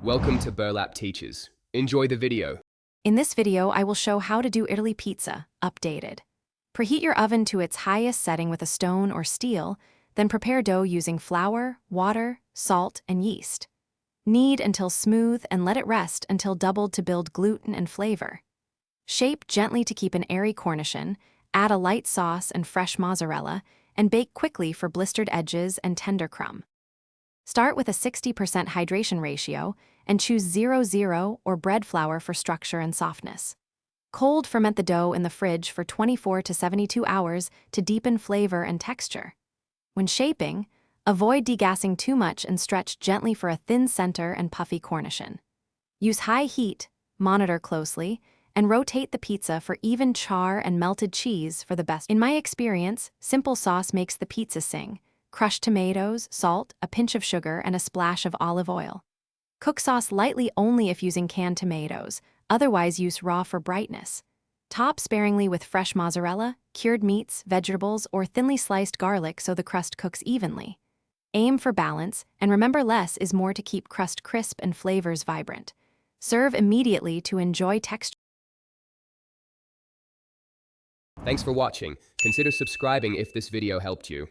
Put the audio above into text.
Welcome to Burlap Teachers. Enjoy the video. In this video, I will show how to do Italy pizza, updated. Preheat your oven to its highest setting with a stone or steel, then prepare dough using flour, water, salt, and yeast. Knead until smooth and let it rest until doubled to build gluten and flavor. Shape gently to keep an airy cornichon, add a light sauce and fresh mozzarella, and bake quickly for blistered edges and tender crumb. Start with a 60% hydration ratio and choose 0-0 or bread flour for structure and softness. Cold ferment the dough in the fridge for 24 to 72 hours to deepen flavor and texture. When shaping, avoid degassing too much and stretch gently for a thin center and puffy cornichon. Use high heat, monitor closely, and rotate the pizza for even char and melted cheese for the best. In my experience, simple sauce makes the pizza sing. Crushed tomatoes, salt, a pinch of sugar, and a splash of olive oil. Cook sauce lightly only if using canned tomatoes, otherwise use raw for brightness. Top sparingly with fresh mozzarella, cured meats, vegetables, or thinly sliced garlic so the crust cooks evenly. Aim for balance, and remember less is more to keep crust crisp and flavors vibrant. Serve immediately to enjoy texture. Thanks for watching. Consider subscribing if this video helped you.